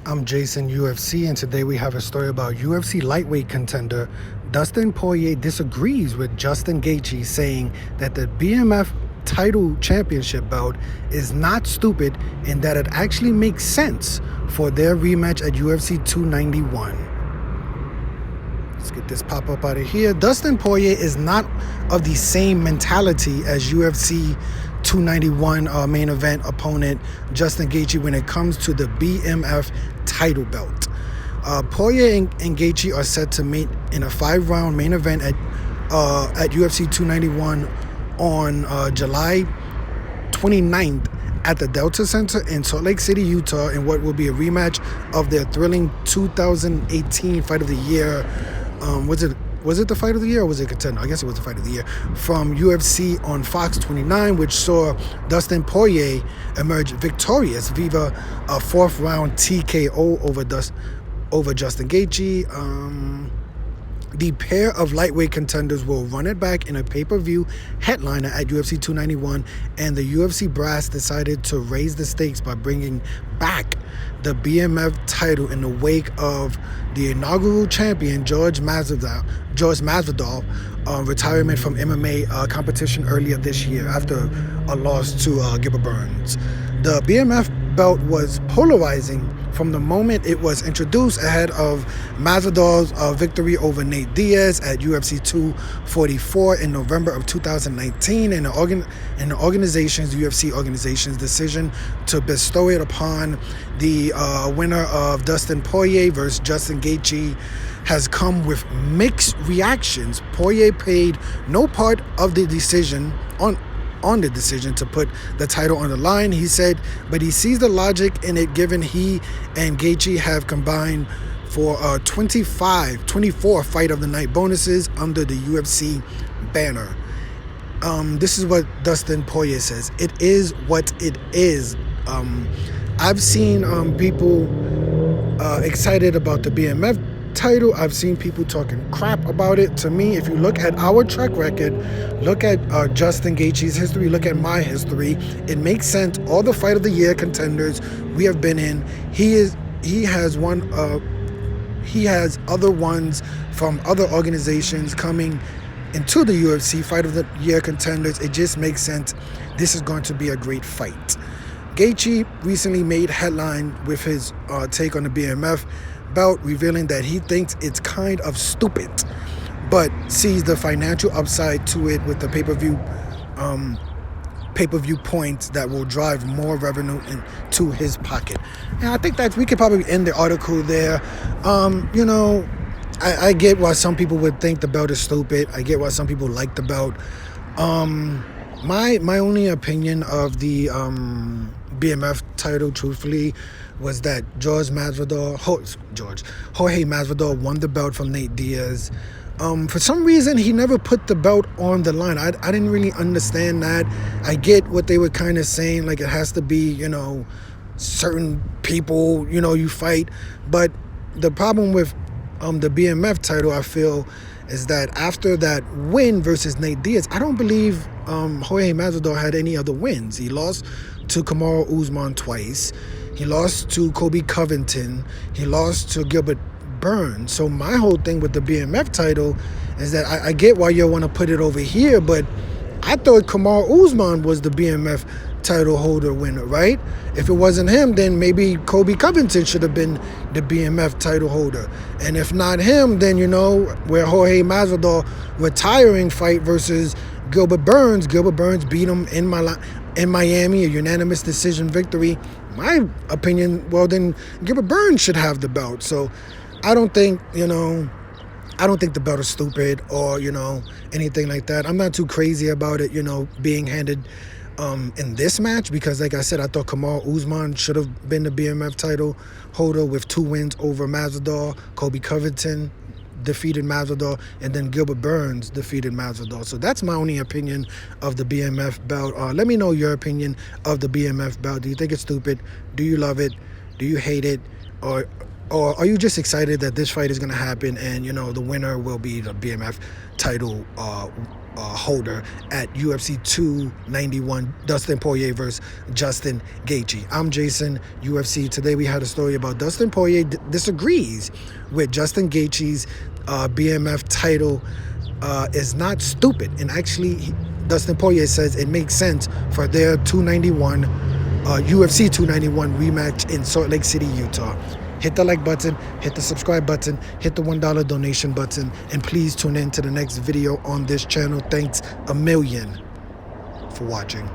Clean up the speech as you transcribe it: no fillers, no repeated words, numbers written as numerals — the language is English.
I'm Jason UFC, and today we have a story about UFC lightweight contender Dustin Poirier disagrees with Justin Gaethje, saying that the BMF title championship belt is not stupid and that it actually makes sense for their rematch at UFC 291. Let's get this pop-up out of here. Dustin Poirier is not of the same mentality as UFC 291 main event opponent Justin Gaethje when it comes to the BMF title belt. Poirier and Gaethje are set to meet in a 5-round main event at UFC 291 on July 29th at the Delta Center in Salt Lake City, Utah, in what will be a rematch of their thrilling 2018 Fight of the Year. Was it the Fight of the Year or was it Contender? I guess it was the Fight of the Year from UFC on Fox 29, which saw Dustin Poirier emerge victorious via a 4th-round TKO over Justin Gaethje. The pair of lightweight contenders will run it back in a pay-per-view headliner at UFC 291, and the UFC brass decided to raise the stakes by bringing back the BMF title in the wake of the inaugural champion George Masvidal retirement from MMA competition earlier this year after a loss to Gilbert Burns. The BMF belt was polarizing from the moment it was introduced ahead of Masvidal's victory over Nate Diaz at UFC 244 in November of 2019, and the UFC organization's decision to bestow it upon the winner of Dustin Poirier versus Justin Gaethje has come with mixed reactions. Poirier paid no part of the decision on the decision to put the title on the line, he said, but he sees the logic in it given he and Gaethje have combined for 24 Fight of the Night bonuses under the UFC banner. This is what Dustin Poirier says. It is what it is. I've seen people excited about the BMF title. I've seen people talking crap about it. To me, if you look at our track record, look at Justin Gaethje's history, look at my history, it makes sense. All the Fight of the Year contenders we have been in, he has other ones from other organizations coming into the UFC Fight of the Year contenders. It just makes sense. This is going to be a great fight. Gaethje recently made headline with his take on the BMF belt, revealing that he thinks it's kind of stupid, but sees the financial upside to it with the pay-per-view points that will drive more revenue into his pocket. And I think that we could probably end the article there. I get why some people would think the belt is stupid. I get why some people like the belt. My only opinion of the BMF title, truthfully, was that Jorge Masvidal won the belt from Nate Diaz. For some reason, he never put the belt on the line. I didn't really understand that. I get what they were kind of saying, like it has to be, certain people, you fight. But the problem with the BMF title, I feel, is that after that win versus Nate Diaz, I don't believe Jorge Masvidal had any other wins. He lost to Kamaru Usman twice. He lost to Colby Covington. He lost to Gilbert Burns. So my whole thing with the BMF title is that I get why you want to put it over here, but I thought Kamaru Usman was the BMF title holder winner, right? If it wasn't him, then maybe Colby Covington should have been the BMF title holder. And if not him, then, where Jorge Masvidal retiring fight versus Gilbert Burns beat him in Miami, a unanimous decision victory. My opinion, well, then Gilbert Burns should have the belt. So I don't think, the belt is stupid or, anything like that. I'm not too crazy about it, being handed in this match because, like I said, I thought Kamaru Usman should have been the BMF title holder with 2 wins over Masvidal. Colby Covington defeated Masvidal, and then Gilbert Burns defeated Masvidal. So that's my only opinion of the BMF belt. Let me know your opinion of the BMF belt. Do you think it's stupid? Do you love it? Do you hate it? Or are you just excited that this fight is going to happen and, the winner will be the BMF title holder at UFC 291, Dustin Poirier versus Justin Gaethje. I'm Jason, UFC. Today we had a story about Dustin Poirier disagrees with Justin Gaethje's BMF title is not stupid. And actually, Dustin Poirier says it makes sense for their 291, UFC 291 rematch in Salt Lake City, Utah. Hit the like button, hit the subscribe button, hit the $1 donation button, and please tune in to the next video on this channel. Thanks a million for watching.